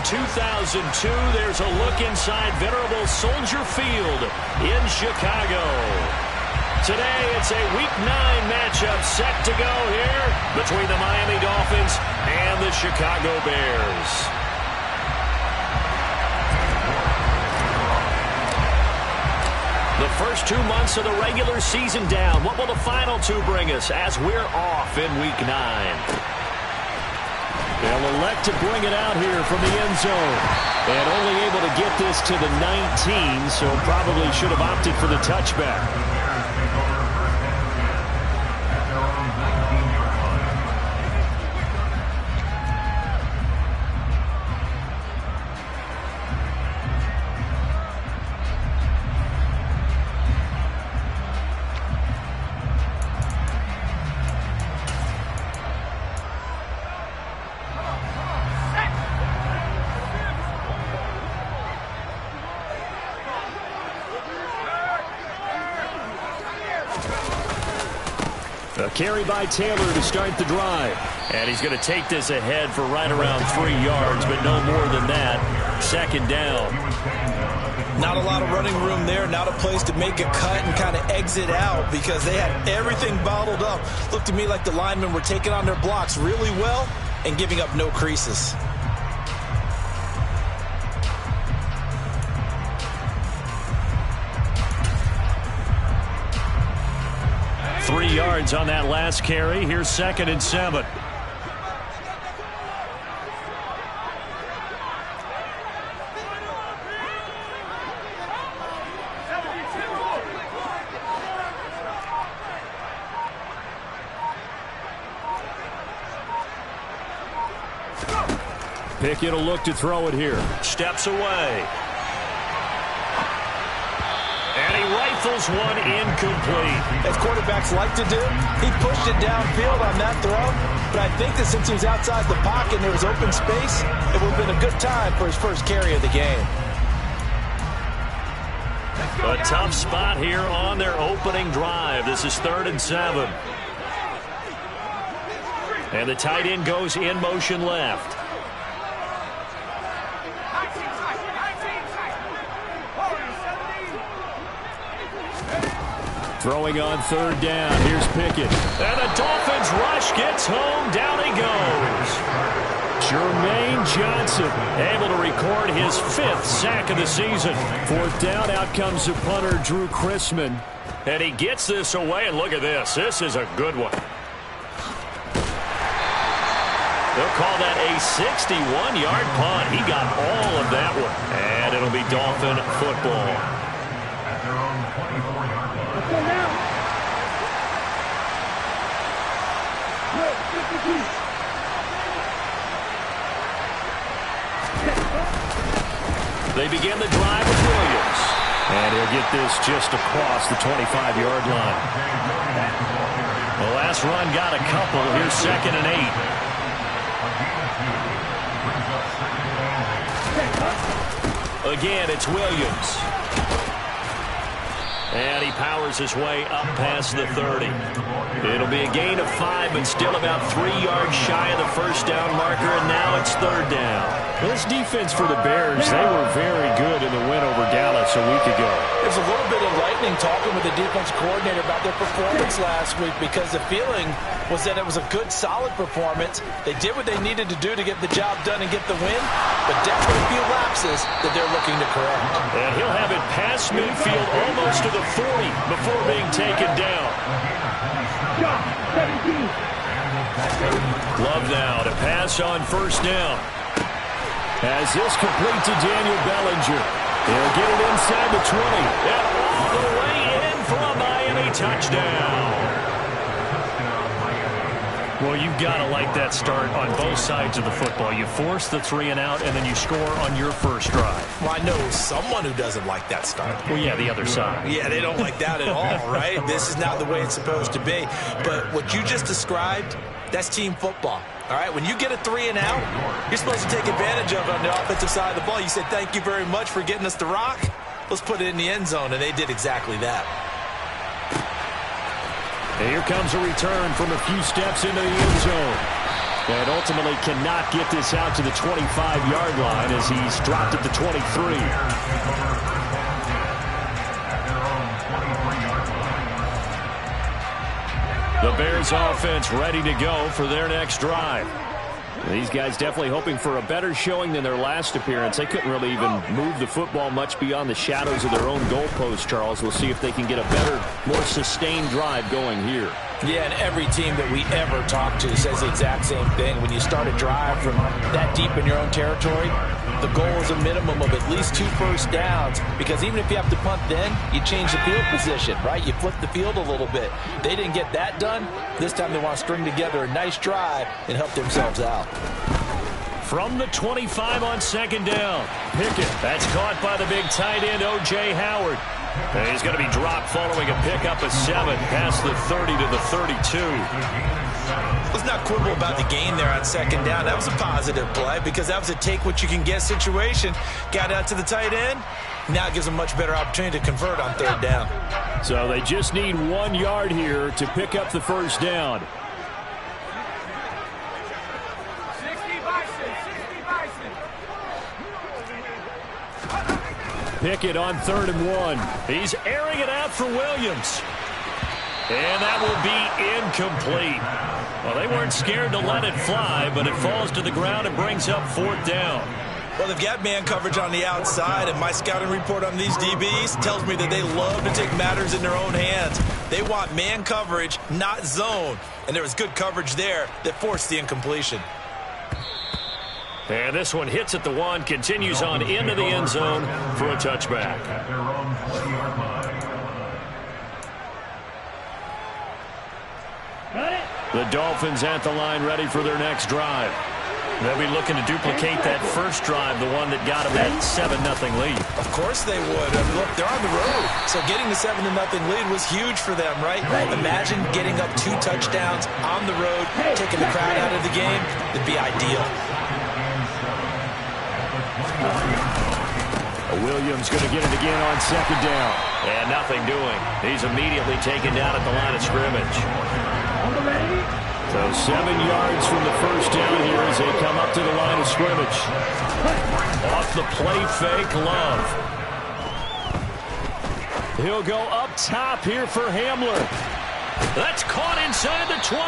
2002, there's a look inside venerable Soldier Field in Chicago. Today, it's a Week 9 matchup set to go here between the Miami Dolphins and the Chicago Bears. The first 2 months of the regular season down. What will the final 2 bring us as we're off in Week 9? They'll elect to bring it out here from the end zone. And only able to get this to the 19, so probably should have opted for the touchback. A carry by Taylor to start the drive. And he's going to take this ahead for right around 3 yards, but no more than that. Second down. Not a lot of running room there. Not a place to make a cut and kind of exit out because they had everything bottled up. Looked to me like the linemen were taking on their blocks really well and giving up no creases. Three yards on that last carry. Here's 2nd and 7. Pickett will look to throw it here. Steps away. And he rifles one incomplete. As quarterbacks like to do, he pushed it downfield on that throw. But I think that since he was outside the pocket and there was open space, it would have been a good time for his first carry of the game. A tough spot here on their opening drive. This is 3rd and 7. And the tight end goes in motion left. Throwing on 3rd down. Here's Pickett. And the Dolphins rush gets home. Down he goes. Jermaine Johnson able to record his 5th sack of the season. 4th down. Out comes the punter, Drew Chrisman. And he gets this away. And look at this. This is a good one. They'll call that a 61-yard punt. He got all of that one. And it'll be Dolphin football. They begin the drive with Williams. And he'll get this just across the 25-yard line. The last run got a couple. Here's 2nd and 8. Again, it's Williams. And he powers his way up past the 30. It'll be a gain of 5, but still about 3 yards shy of the first down marker, and now it's 3rd down. This defense for the Bears, they were very good in the win over Dallas a week ago. There's a little bit of lightning talking with the defense coordinator about their performance last week because the feeling was that it was a good, solid performance. They did what they needed to do to get the job done and get the win, but definitely a few lapses that they're looking to correct. And he'll have it past midfield almost to the 40 before being taken down. Love now to pass on 1st down. As this complete to Daniel Bellinger. He'll get it inside the 20. And all the way in for a Miami touchdown. Well, you've got to like that start on both sides of the football. You force the 3 and out, and then you score on your first drive. Well, I know someone who doesn't like that start. Well, yeah, the other side. Yeah, they don't like that at all, right? This is not the way it's supposed to be. But what you just described, that's team football. All right, when you get a 3 and out, you're supposed to take advantage of it on the offensive side of the ball. You said, thank you very much for getting us the rock. Let's put it in the end zone, and they did exactly that. And here comes a return from a few steps into the end zone. And ultimately cannot get this out to the 25-yard line as he's dropped at the 23. The Bears offense ready to go for their next drive. These guys definitely hoping for a better showing than their last appearance. They couldn't really even move the football much beyond the shadows of their own goalpost, Charles. We'll see if they can get a better, more sustained drive going here. Yeah, and every team that we ever talk to says the exact same thing. When you start a drive from that deep in your own territory, the goal is a minimum of at least 2 first downs, because even if you have to punt then, you change the field position, right? You flip the field a little bit. They didn't get that done. This time they want to string together a nice drive and help themselves out. From the 25 on second down, Pickett. That's caught by the big tight end, O.J. Howard. And he's going to be dropped following a pickup of 7 past the 30 to the 32. Let's not quibble about the gain there on second down. That was a positive play because that was a take-what-you-can-get situation. Got out to the tight end. Now it gives them a much better opportunity to convert on third down. So they just need 1 yard here to pick up the first down. Pickett on 3rd and 1. He's airing it out for Williams. And that will be incomplete. Well, they weren't scared to let it fly, but it falls to the ground and brings up 4th down. Well, they've got man coverage on the outside, and my scouting report on these DBs tells me that they love to take matters in their own hands. They want man coverage, not zone. And there was good coverage there that forced the incompletion. And this one hits at the 1, continues on into the end zone for a touchback. The Dolphins at the line ready for their next drive. They'll be looking to duplicate that first drive, the one that got them that 7-0 lead. Of course they would. I mean, look, they're on the road. So getting the 7-0 lead was huge for them, right? Imagine getting up 2 touchdowns on the road, taking the crowd out of the game. It'd be ideal. Williams going to get it again on second down. And nothing doing. He's immediately taken down at the line of scrimmage. So 7 yards from the first down here as they come up to the line of scrimmage. Off the play fake, Love. He'll go up top here for Hamler. That's caught inside the 20.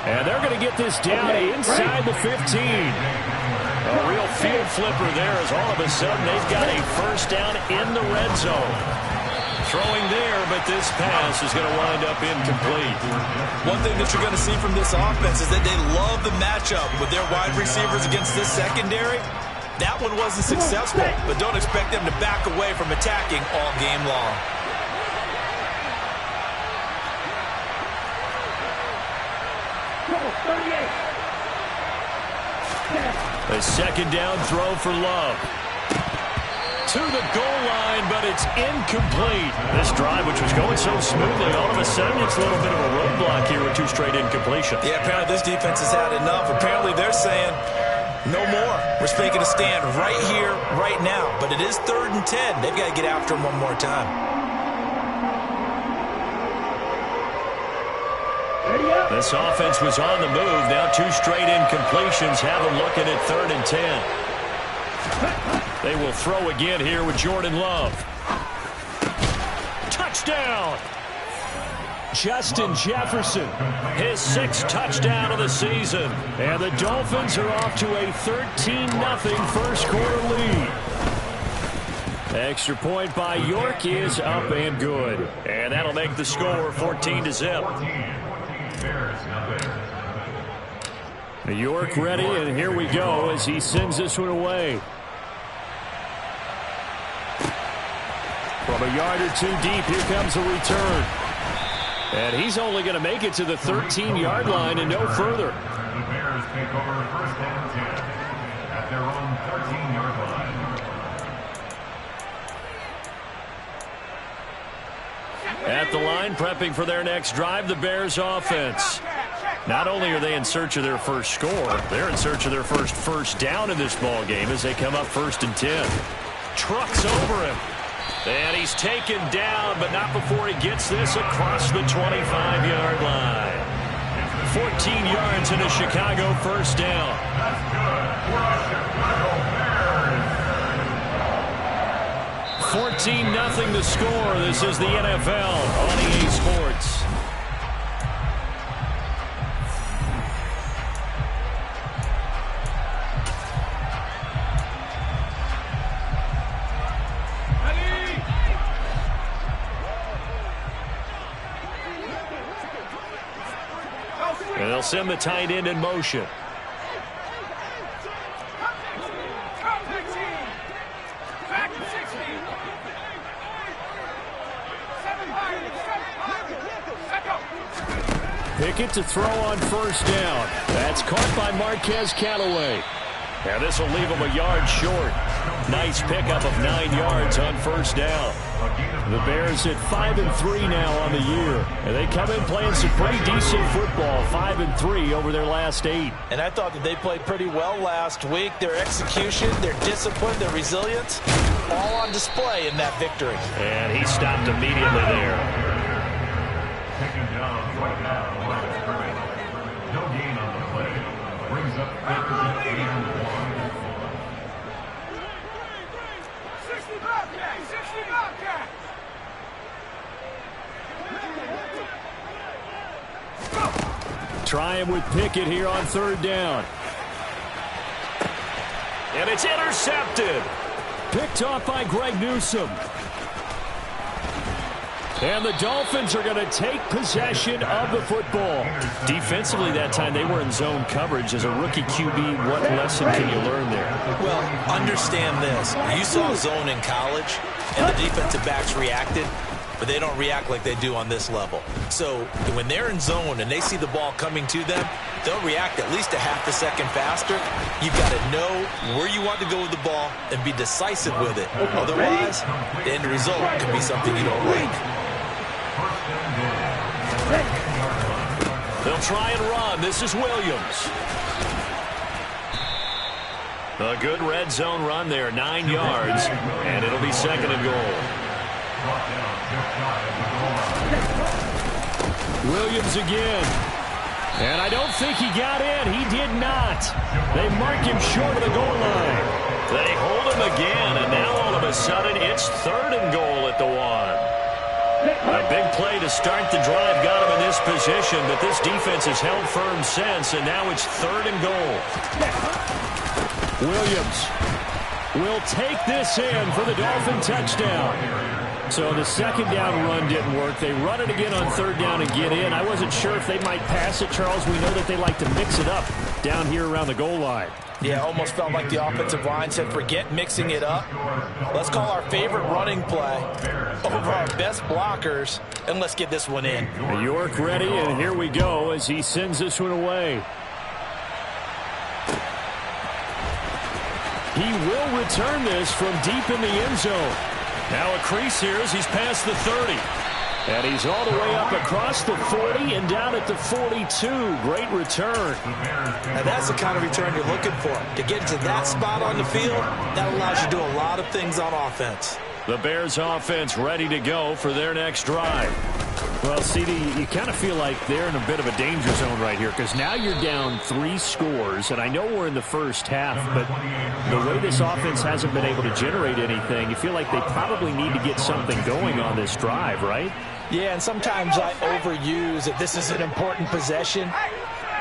And they're going to get this down inside the 15. A real field flipper there as all of a sudden they've got a first down in the red zone. Throwing there, but this pass is going to wind up incomplete. One thing that you're going to see from this offense is that they love the matchup with their wide receivers against this secondary. That one wasn't successful, but don't expect them to back away from attacking all game long. A second down throw for Love. To the goal line, but it's incomplete. This drive, which was going so smoothly, all of a sudden it's a little bit of a roadblock here with 2 straight incompletions. Yeah, apparently this defense has had enough. Apparently they're saying, no more. We're making a stand right here, right now. But it is 3rd and 10. They've got to get after him one more time. This offense was on the move. Now 2 straight incompletions have them looking at 3rd and 10. They will throw again here with Jordan Love. Touchdown! Justin Jefferson, his 6th touchdown of the season. And the Dolphins are off to a 13-0 first quarter lead. Extra point by York is up and good. And that'll make the score 14-0. York ready, and here we go as he sends this one away. From a yard or 2 deep, here comes a return. And he's only going to make it to the 13-yard line and no further. The Bears take over first and 10 at their own 13-yard line. At the line, prepping for their next drive, the Bears offense. Not only are they in search of their first score, they're in search of their first down in this ball game as they come up 1st and 10. Trucks over him. And he's taken down, but not before he gets this across the 25-yard line. 14 yards in a Chicago first down. That's good for the Chicago Bears. 14-0 the score. This is the NFL on EA Sports. And they'll send the tight end in motion. Pickett to throw on first down. That's caught by Marquez Callaway. And this will leave him a yard short. Nice pickup of 9 yards on first down. The Bears at 5-3 now on the year. And they come in playing some pretty decent football. 5-3 over their last 8. And I thought that they played pretty well last week. Their execution, their discipline, their resilience, all on display in that victory. And he stopped immediately there. Taken down right now. No gain on the play. Brings up 8 and 1. 60 Bobcat! 60 Bobcat! Trying with Pickett here on third down. And it's intercepted. Picked off by Greg Newsome. And the Dolphins are going to take possession of the football. Defensively that time they were in zone coverage. As a rookie QB, what lesson can you learn there? Well, understand this. You saw zone in college, and the defensive backs reacted, but they don't react like they do on this level. So when they're in zone and they see the ball coming to them, they'll react at least a half a second faster. You've got to know where you want to go with the ball and be decisive with it. Otherwise, the end result could be something you don't like. They'll try and run. This is Williams. A good red zone run there, 9 yards, and it'll be second and goal. Williams again. And I don't think he got in. He did not. They mark him short of the goal line. They hold him again, and now all of a sudden it's third and goal at the 1. A big play to start the drive got him in this position, but this defense has held firm since, and now it's third and goal. Williams will take this in for the Dolphin touchdown. So the second down run didn't work. They run it again on third down and get in. I wasn't sure if they might pass it, Charles. We know that they like to mix it up down here around the goal line. Yeah, almost felt like the offensive line said, forget mixing it up. Let's call our favorite running play over our best blockers, and let's get this one in. York ready, and here we go as he sends this one away. He will return this from deep in the end zone. Now a crease here as he's past the 30. And he's all the way up across the 40 and down at the 42. Great return. Now that's the kind of return you're looking for. To get to that spot on the field, that allows you to do a lot of things on offense. The Bears offense ready to go for their next drive. Well, CD, you kind of feel like they're in a bit of a danger zone right here because now you're down 3 scores, and I know we're in the first half, but the way this offense hasn't been able to generate anything, you feel like they probably need to get something going on this drive, right? Yeah, and sometimes I overuse that this is an important possession.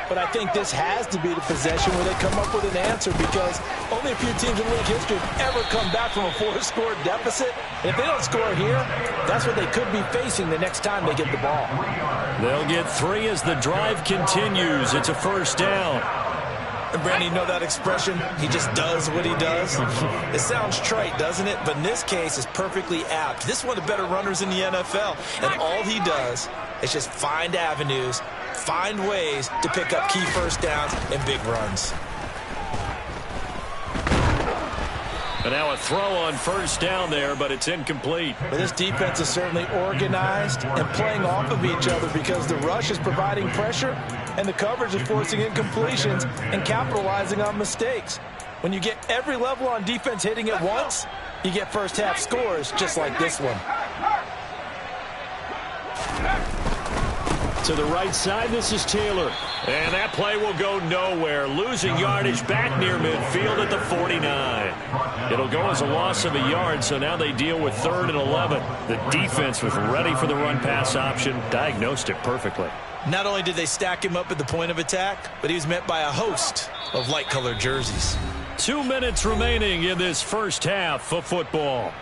But I think this has to be the possession where they come up with an answer because only a few teams in league history have ever come back from a 4-score deficit. And if they don't score here, that's what they could be facing the next time they get the ball. They'll get 3 as the drive continues. It's a first down. And Brandon, you know that expression? He just does what he does. It sounds trite, doesn't it? But in this case, it's perfectly apt. This is one of the better runners in the NFL. And all he does is just find avenues, find ways to pick up key first downs and big runs. And now a throw on first down there, but it's incomplete. But this defense is certainly organized and playing off of each other because the rush is providing pressure and the coverage is forcing incompletions and capitalizing on mistakes. When you get every level on defense hitting at once, you get first half scores just like this one. To the right side, this is Taylor. And that play will go nowhere. Losing yardage back near midfield at the 49. It'll go as a loss of a yard, so now they deal with 3rd and 11. The defense was ready for the run-pass option, diagnosed it perfectly. Not only did they stack him up at the point of attack, but he was met by a host of light-colored jerseys. 2 minutes remaining in this first half of football.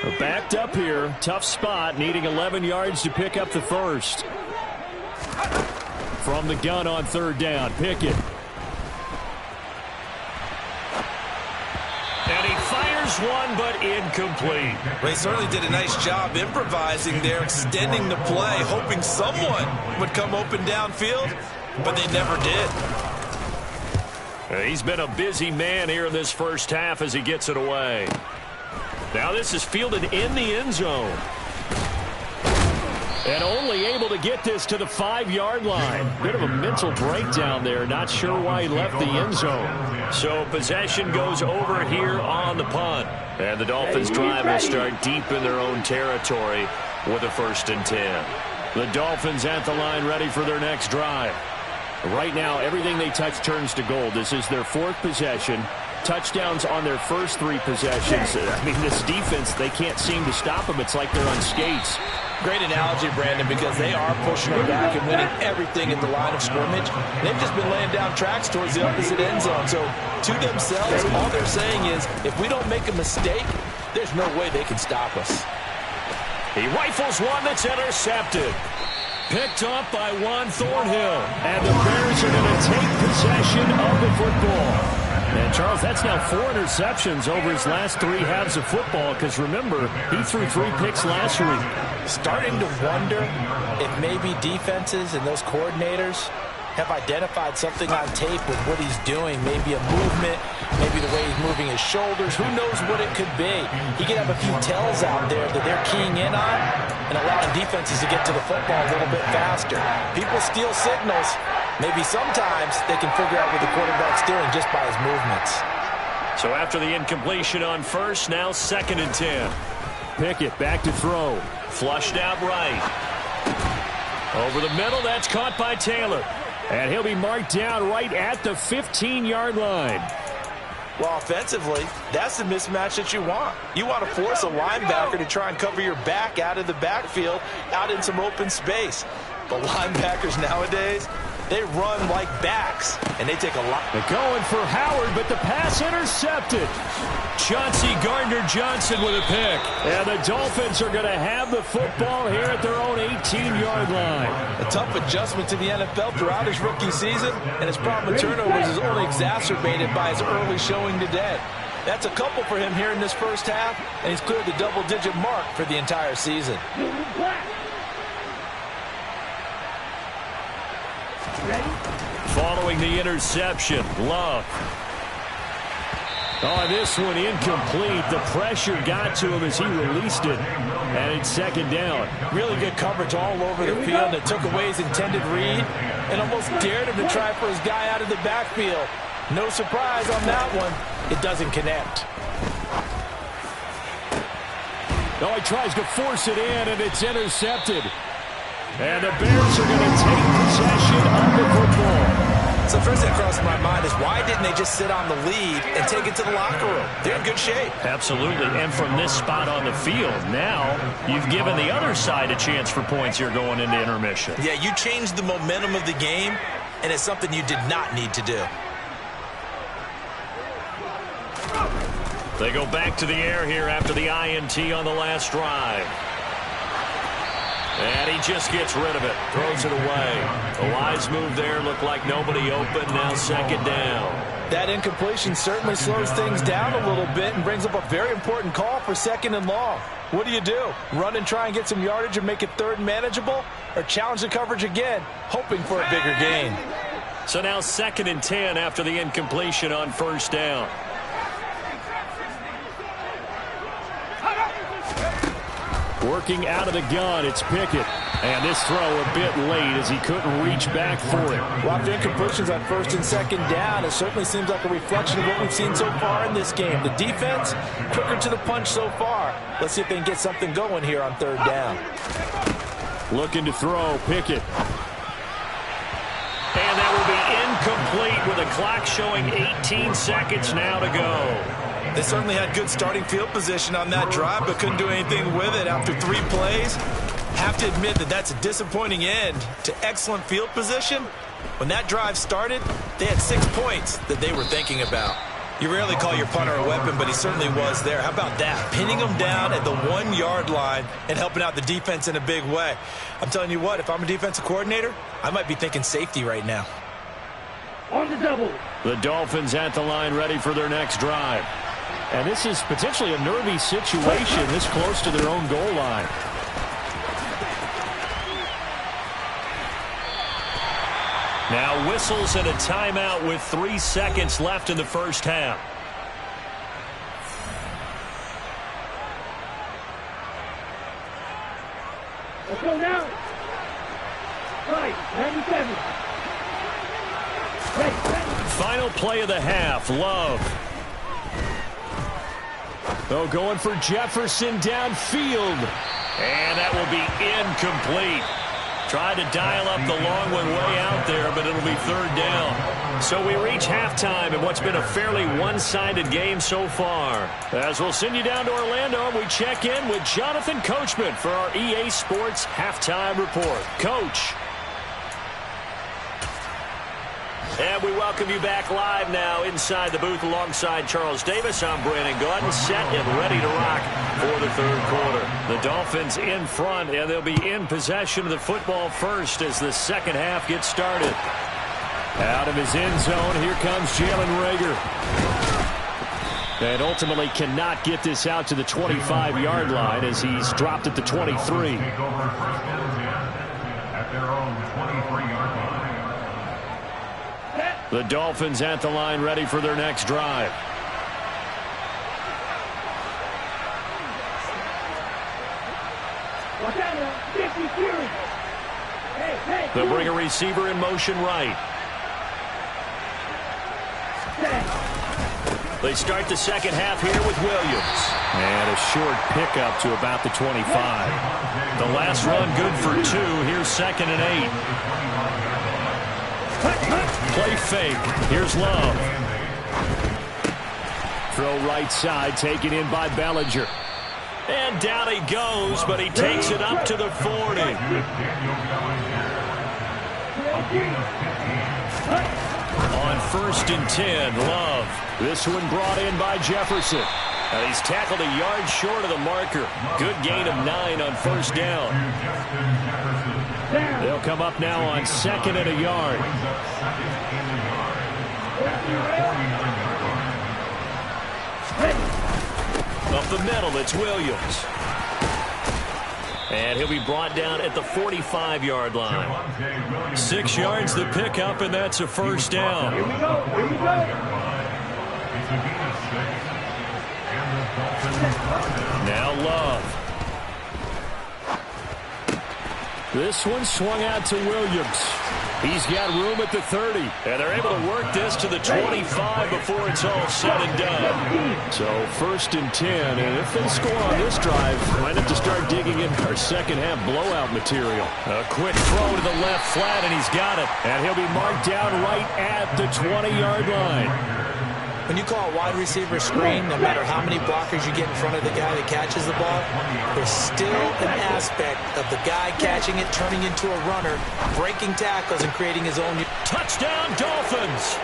We're backed up here. Tough spot, needing 11 yards to pick up the first. From the gun on 3rd down, Pickett. And he fires one, but incomplete. They certainly did a nice job improvising there, extending the play, hoping someone would come open downfield, but they never did. He's been a busy man here in this first half as he gets it away. Now this is fielded in the end zone. And only able to get this to the 5-yard line. Bit of a mental breakdown there. Not sure why he left the end zone. So possession goes over here on the punt. And the Dolphins drive will start deep in their own territory with a 1st and 10. The Dolphins at the line ready for their next drive. Right now, everything they touch turns to gold. This is their 4th possession. Touchdowns on their first 3 possessions. I mean, this defense, they can't seem to stop them. It's like they're on skates. Great analogy, Brandon, because they are pushing them back and winning everything at the line of scrimmage. They've just been laying down tracks towards the opposite end zone. So to themselves, all they're saying is, if we don't make a mistake, there's no way they can stop us. He rifles one that's intercepted. Picked off by Juan Thornhill. And the Bears are going to take possession of the football. And, Charles, that's now 4 interceptions over his last 3 halves of football because, remember, he threw 3 picks last week. Starting to wonder if maybe defenses and those coordinators have identified something on tape with what he's doing. Maybe a movement, maybe the way he's moving his shoulders. Who knows what it could be? He could have a few tells out there that they're keying in on and allowing defenses to get to the football a little bit faster. People steal signals. Maybe sometimes they can figure out what the quarterback's doing just by his movements. So after the incompletion on 1st, now 2nd and 10. Pickett back to throw. Flushed out right. Over the middle, that's caught by Taylor. And he'll be marked down right at the 15-yard line. Well, offensively, that's the mismatch that you want. You want to force a linebacker to try and cover your back out of the backfield, out in some open space. But linebackers nowadays, they run like backs, and they take a lot. They're going for Howard, but the pass intercepted. Chauncey Gardner-Johnson with a pick. And the Dolphins are going to have the football here at their own 18-yard line. A tough adjustment to the NFL throughout his rookie season, and his problem with turnovers is only exacerbated by his early showing today. That's a couple for him here in this first half, and he's cleared the double-digit mark for the entire season. Following the interception, Love. Oh, this one incomplete. The pressure got to him as he released it. And it's 2nd down. Really good coverage all over the field. It took away his intended read and almost dared him to try for his guy out of the backfield. No surprise on that one. It doesn't connect. Oh, he tries to force it in, and it's intercepted. And the Bears are going to take possession of the football. So first thing that crossed my mind is why didn't they just sit on the lead and take it to the locker room? They're in good shape. Absolutely. And from this spot on the field, now you've given the other side a chance for points here going into intermission. Yeah, you changed the momentum of the game, and it's something you did not need to do. They go back to the air here after the INT on the last drive. And he just gets rid of it, throws it away. The wise move there, looked like nobody open, now 2nd down. That incompletion certainly slows things down a little bit and brings up a very important call for 2nd and long. What do? Run and try and get some yardage and make it 3rd and manageable? Or challenge the coverage again, hoping for a bigger gain? So now 2nd and 10 after the incompletion on 1st down. Working out of the gun, it's Pickett. And this throw a bit late as he couldn't reach back for it. Rough incompletions on first and second down. It certainly seems like a reflection of what we've seen so far in this game. The defense, quicker to the punch so far. Let's see if they can get something going here on third down. Looking to throw, Pickett. And that will be incomplete with the clock showing 18 seconds now to go. They certainly had good starting field position on that drive, but couldn't do anything with it after 3 plays. Have to admit that that's a disappointing end to excellent field position. When that drive started, they had 6 points that they were thinking about. You rarely call your punter a weapon, but he certainly was there. How about that? Pinning him down at the 1-yard line and helping out the defense in a big way. I'm telling you what, if I'm a defensive coordinator, I might be thinking safety right now. On the double. The Dolphins at the line ready for their next drive. And this is potentially a nervy situation this close to their own goal line. Now whistles and a timeout with 3 seconds left in the first half. Let's go now. Right, 97. Final play of the half, Love. Oh, going for Jefferson downfield. And that will be incomplete. Tried to dial up the long one way out there, but it'll be third down. So we reach halftime in what's been a fairly one-sided game so far. As we'll send you down to Orlando, we check in with Jonathan Coachman for our EA Sports Halftime Report. Coach. And we welcome you back live now inside the booth alongside Charles Davis. I'm Brandon Gaudin, set and ready to rock for the third quarter. The Dolphins in front, and they'll be in possession of the football first as the second half gets started. Out of his end zone, here comes Jalen Reagor. And ultimately cannot get this out to the 25-yard line as he's dropped at the 23. The Dolphins at the line ready for their next drive. They'll bring a receiver in motion right. They start the second half here with Williams. And a short pickup to about the 25. The last run good for 2. Here's 2nd and 8. Play fake. Here's Love. Throw right side, taken in by Bellinger. And down he goes, but he takes it up to the 40. On 1st and 10, Love. This one brought in by Jefferson. And he's tackled a yard short of the marker. Good gain of 9 on 1st down. They'll come up now on 2nd and a yard. Up the middle, it's Williams. And he'll be brought down at the 45-yard line. 6 yards the pickup, and that's a first down. Here we go. Here we go. Now Love. This one swung out to Williams. He's got room at the 30. And they're able to work this to the 25 before it's all said and done. So 1st and 10. And if they score on this drive, might have to start digging in our second half blowout material. A quick throw to the left flat, and he's got it. And he'll be marked down right at the 20-yard line. When you call a wide receiver screen, no matter how many blockers you get in front of the guy that catches the ball, there's still an aspect of the guy catching it, turning into a runner, breaking tackles, and creating his own. Touchdown, Dolphins!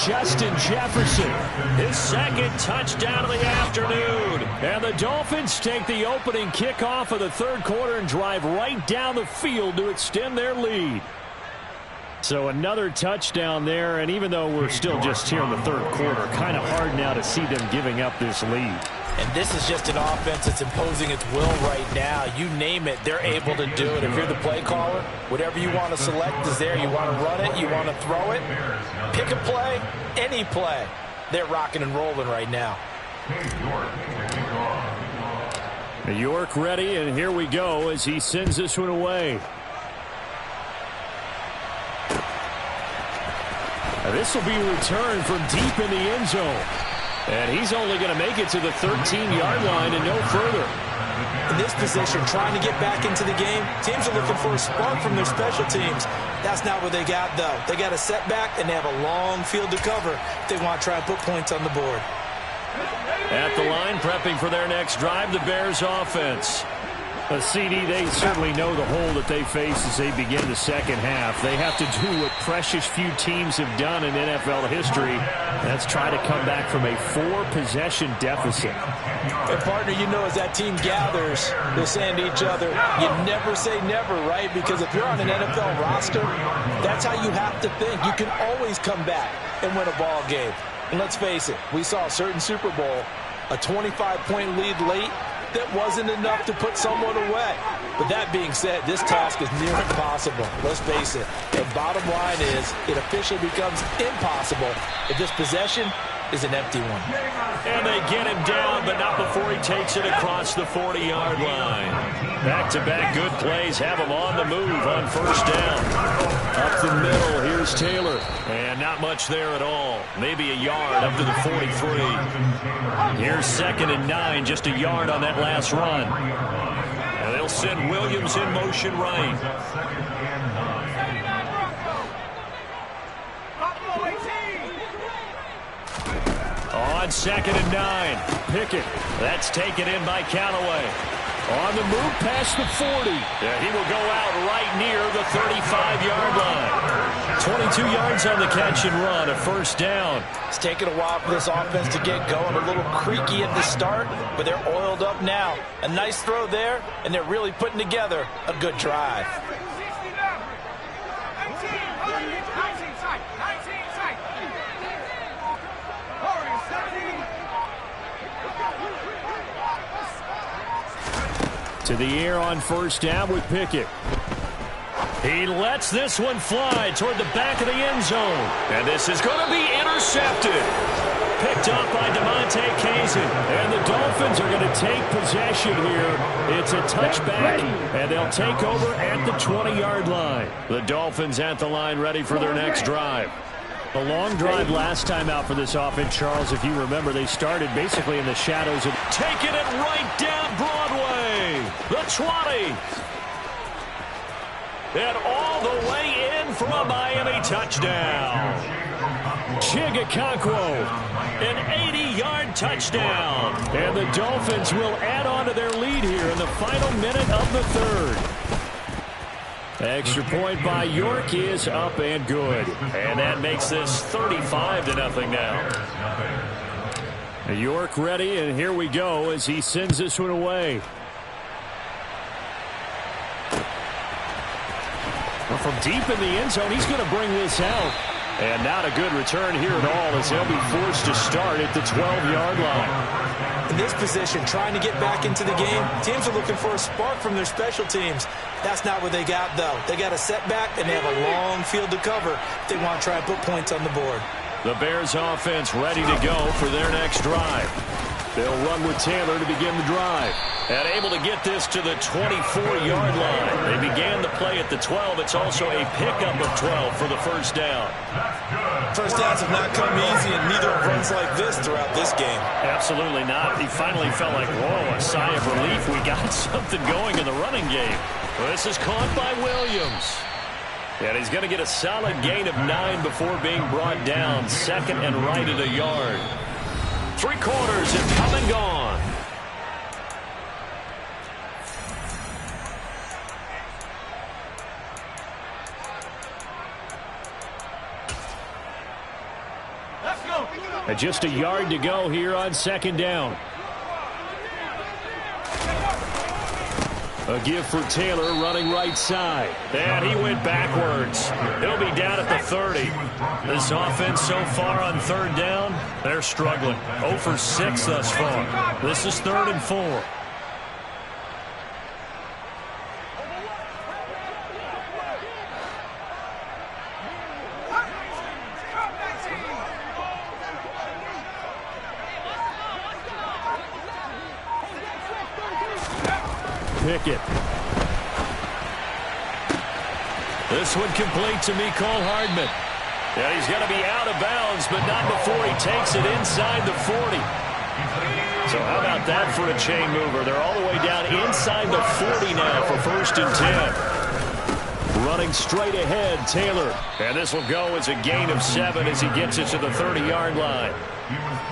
Justin Jefferson, his 2nd touchdown of the afternoon. And the Dolphins take the opening kickoff of the third quarter and drive right down the field to extend their lead. So another touchdown there, and even though we're still just here in the third quarter, kind of hard now to see them giving up this lead. And this is just an offense that's imposing its will right now. You name it, they're able to do it. If you're the play caller, whatever you want to select is there. You want to run it, you want to throw it, pick a play, any play. They're rocking and rolling right now. York ready, and here we go as he sends this one away. This will be returned from deep in the end zone. And he's only going to make it to the 13-yard line and no further. In this position, trying to get back into the game, teams are looking for a spark from their special teams. That's not what they got, though. They got a setback, and they have a long field to cover if they want to try and put points on the board. At the line, prepping for their next drive, the Bears offense. A CD, they certainly know the hole that they face as they begin the second half. They have to do what precious few teams have done in NFL history. That's try to come back from a 4-possession deficit. And partner, you know, as that team gathers, they're saying to each other, you never say never, right? Because if you're on an NFL roster, that's how you have to think. You can always come back and win a ball game. And let's face it, we saw a certain Super Bowl, a 25-point lead late, that wasn't enough to put someone away. But that being said, this task is near impossible. Let's face it. The bottom line is it officially becomes impossible if this possession is an empty one. And they get him down, but not before he takes it across the 40-yard line. Back-to-back good plays have him on the move on first down. Up the middle, here's Taylor. And not much there at all. Maybe a yard up to the 43. Here's 2nd and 9, just a yard on that last run. And they'll send Williams in motion right. On 2nd and 9, Pickett. That's taken in by Callaway. On the move past the 40. Yeah, he will go out right near the 35-yard line. 22 yards on the catch and run, a first down. It's taken a while for this offense to get going. A little creaky at the start, but they're oiled up now. A nice throw there, and they're really putting together a good drive. To the air on first down with Pickett. He lets this one fly toward the back of the end zone. And this is going to be intercepted. Picked up by DeMonte Kazin. And the Dolphins are going to take possession here. It's a touchback, and they'll take over at the 20-yard line. The Dolphins at the line ready for their next drive. A long drive last time out for this offense, Charles. If you remember, they started basically in the shadows of taking it right down Broadway. The 20. And all the way in for a Miami touchdown. Chigakonkwo, an 80-yard touchdown. And the Dolphins will add on to their lead here in the final minute of the third. Extra point by York is up and good. And that makes this 35-0 now. York ready, and here we go as he sends this one away. Well, from deep in the end zone, he's going to bring this out. And not a good return here at all as they'll be forced to start at the 12-yard line. In this position, trying to get back into the game, teams are looking for a spark from their special teams. That's not what they got, though. They got a setback, and they have a long field to cover if they want to try and put points on the board. The Bears offense ready to go for their next drive. They'll run with Taylor to begin the drive. And able to get this to the 24-yard line. They began the play at the 12. It's also a pickup of 12 for the first down. First downs have not come easy, and neither have runs like this throughout this game. Absolutely not. He finally felt like, whoa, a sigh of relief. We got something going in the running game. Well, this is caught by Williams. And he's going to get a solid gain of 9 before being brought down. 2nd and right at a yard. 3 quarters have come and gone. Just a yard to go here on 2nd down. A give for Taylor running right side. And he went backwards. He'll be down at the 30. This offense so far on 3rd down, they're struggling. 0 for 6 thus far. This is 3rd and 4. Pickett. This one complete to Mecole Hardman. Yeah, he's going to be out of bounds, but not before he takes it inside the 40. So how about that for a chain mover? They're all the way down inside the 40 now for 1st and 10. Running straight ahead, Taylor. And this will go as a gain of 7 as he gets it to the 30-yard line.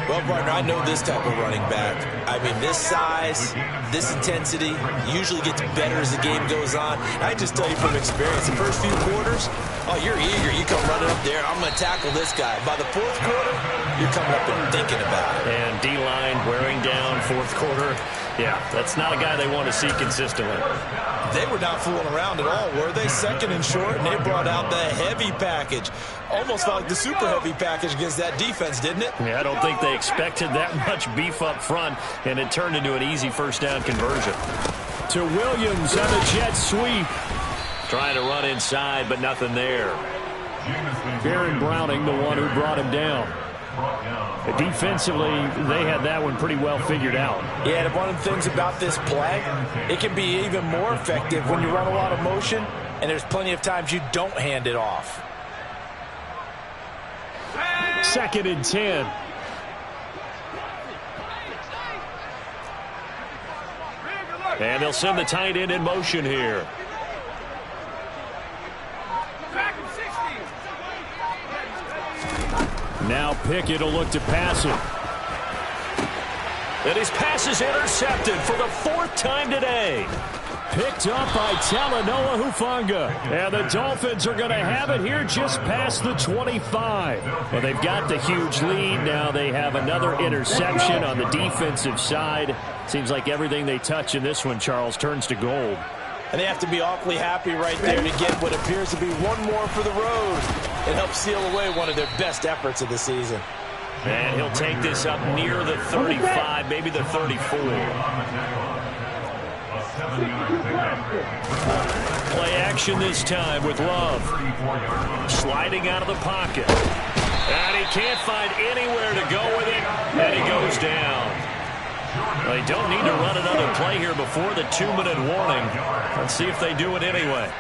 Well, partner, I know this type of running back. I mean, this size, this intensity usually gets better as the game goes on. I just tell you from experience, the first few quarters, oh, you're eager. You come running up there, I'm going to tackle this guy. By the 4th quarter, you're coming up and thinking about it. And D-line wearing down 4th quarter. Yeah, that's not a guy they want to see consistently. They were not fooling around at all, were they? 2nd and short, and they brought out the heavy package. Almost felt like the super heavy package against that defense, didn't it? Yeah, I don't think they expected that much beef up front, and it turned into an easy 1st down conversion. To Williams on the jet sweep. Trying to run inside, but nothing there. Aaron Browning, the one who brought him down. Defensively, they had that one pretty well figured out. Yeah, and one of the things about this play, it can be even more effective when you run a lot of motion, and there's plenty of times you don't hand it off. 2nd and 10. And they'll send the tight end in motion here. Now Pickett will look to pass it. And his pass is intercepted for the 4th time today. Picked up by Talanoa Hufanga. And the Dolphins are going to have it here just past the 25. Well, they've got the huge lead. Now they have another interception on the defensive side. Seems like everything they touch in this one, Charles, turns to gold. And they have to be awfully happy right there to get what appears to be one more for the road. It helps seal away one of their best efforts of the season. And he'll take this up near the 35, maybe the 34. Play action this time with Love. Sliding out of the pocket. And he can't find anywhere to go with it. And he goes down. They don't need to run another play here before the 2-minute warning. Let's see if they do it anyway.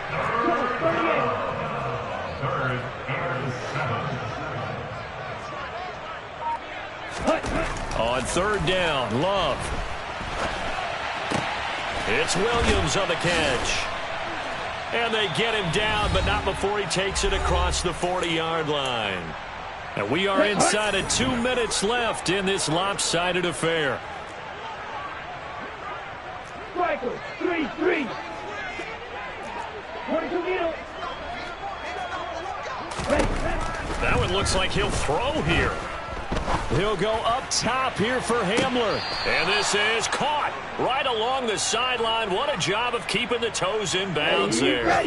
On 3rd down, Love. It's Williams on the catch. And they get him down, but not before he takes it across the 40-yard line. And we are inside of 2 minutes left in this lopsided affair. Striker, 3-3. 22 middle. That one looks like he'll throw here. He'll go up top here for Hamler. And this is caught right along the sideline. What a job of keeping the toes in bounds there.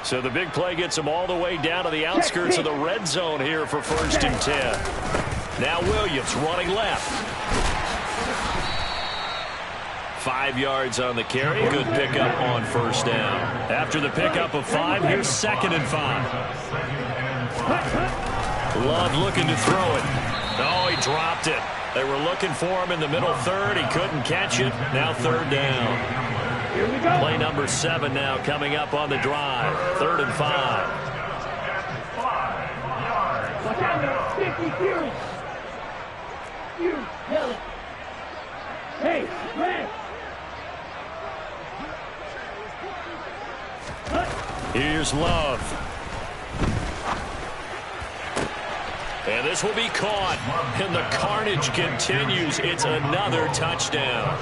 So the big play gets them all the way down to the outskirts of the red zone here for 1st and 10. Now Williams running left. 5 yards on the carry. Good pickup on 1st down. After the pickup of 5, here's 2nd and 5. Love looking to throw it. Oh, he dropped it. They were looking for him in the middle 3rd. He couldn't catch it. Now 3rd down. Here we go. Play number 7 now coming up on the drive. 3rd and 5. Watch out, 50 Fury. Fury, tell it. Hey, man. Here's Love. And this will be caught. And the carnage continues. It's another touchdown.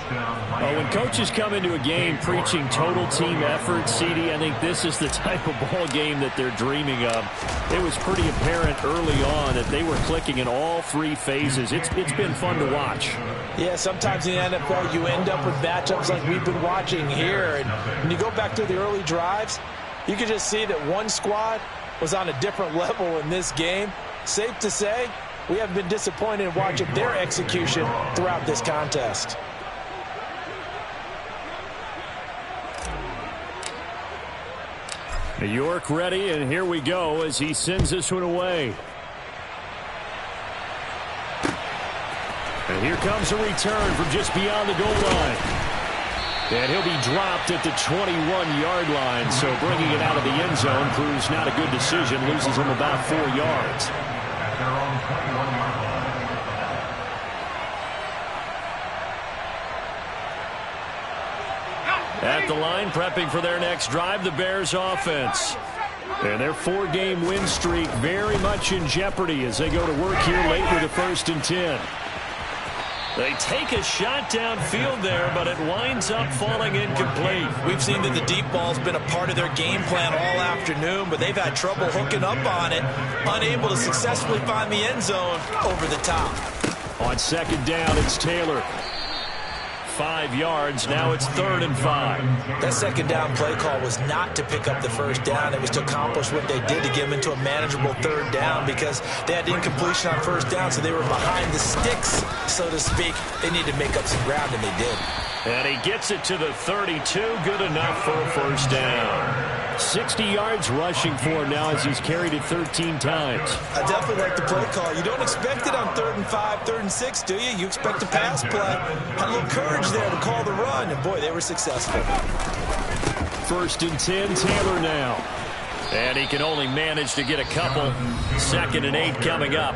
When coaches come into a game preaching total team effort, CD, I think this is the type of ball game that they're dreaming of. It was pretty apparent early on that they were clicking in all 3 phases. It's been fun to watch. Yeah, sometimes in the NFL you end up with matchups like we've been watching here. And when you go back to the early drives, you can just see that one squad was on a different level in this game. Safe to say, we haven't been disappointed in watching their execution throughout this contest. New York ready, and here we go as he sends this one away. And here comes a return from just beyond the goal line. And he'll be dropped at the 21-yard line. So bringing it out of the end zone proves not a good decision. Loses him about 4 yards. At their own 21-yard line. At the line, prepping for their next drive, the Bears offense. And their 4-game win streak very much in jeopardy as they go to work here late with a 1st and 10. They take a shot downfield there, but it winds up falling incomplete. We've seen that the deep ball's been a part of their game plan all afternoon, but they've had trouble hooking up on it, unable to successfully find the end zone over the top. On 2nd down, it's Taylor. 5 yards. Now it's 3rd and 5. That 2nd down play call was not to pick up the 1st down. It was to accomplish what they did to get them into a manageable 3rd down because they had incompletion on 1st down, so they were behind the sticks, so to speak. They needed to make up some ground, and they did. And he gets it to the 32. Good enough for a 1st down. 60 yards rushing for him now as he's carried it 13 times. I definitely like the play call. You don't expect it on 3rd and 5, 3rd and 6, do you? You expect a pass play. Had a little courage there to call the run, and boy, they were successful. 1st and 10, Taylor now. And he can only manage to get a couple. 2nd and 8 coming up.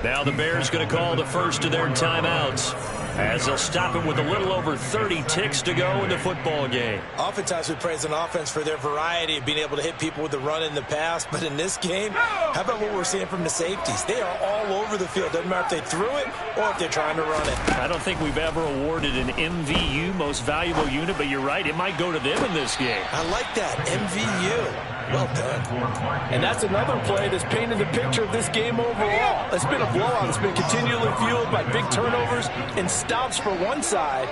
Now the Bears going to call the first of their timeouts as they'll stop him with a little over 30 ticks to go in the football game. Oftentimes we praise an offense for their variety of being able to hit people with the run in the pass, but in this game, how about what we're seeing from the safeties? They are all over the field. Doesn't matter if they threw it or if they're trying to run it. I don't think we've ever awarded an MVU, most valuable unit, but you're right, it might go to them in this game. I like that, MVU. Well done. And that's another play that's painted the picture of this game overall. It's been a blowout. It's been continually fueled by big turnovers and stops for one side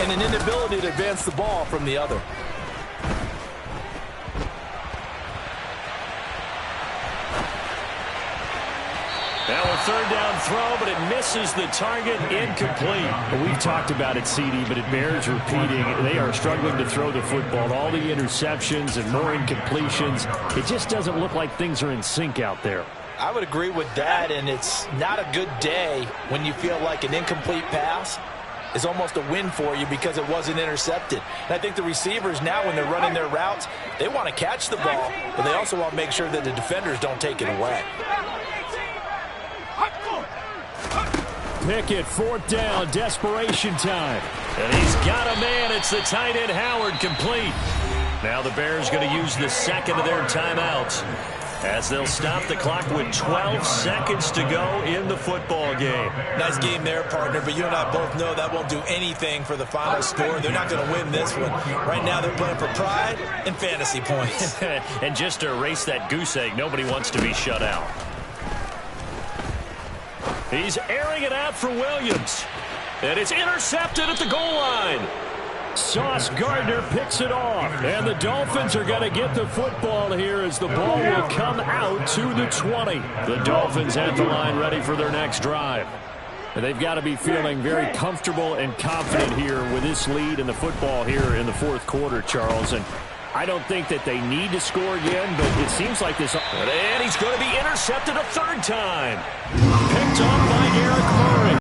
and an inability to advance the ball from the other. Now a 3rd down throw, but it misses the target, incomplete. Well, we've talked about it, CD, but it bears repeating. They are struggling to throw the football. All the interceptions and more incompletions. It just doesn't look like things are in sync out there. I would agree with that, and it's not a good day when you feel like an incomplete pass is almost a win for you because it wasn't intercepted. And I think the receivers now, when they're running their routes, they want to catch the ball, but they also want to make sure that the defenders don't take it away. Pickett, 4th down, desperation time. And he's got a man. It's the tight end, Howard, complete. Now the Bears going to use the 2nd of their timeouts as they'll stop the clock with 12 seconds to go in the football game. Nice game there, partner, but you and I both know that won't do anything for the final score. They're not going to win this one. Right now they're playing for pride and fantasy points. And just to erase that goose egg, nobody wants to be shut out. He's airing it out for Williams. And it's intercepted at the goal line. Sauce Gardner picks it off. And the Dolphins are going to get the football here as the ball will come out to the 20. The Dolphins at the line ready for their next drive. And they've got to be feeling very comfortable and confident here with this lead in the football here in the 4th quarter, Charles. And I don't think that they need to score again, but it seems like this. And he's going to be intercepted a 3rd time. Picked off by Eric Murray.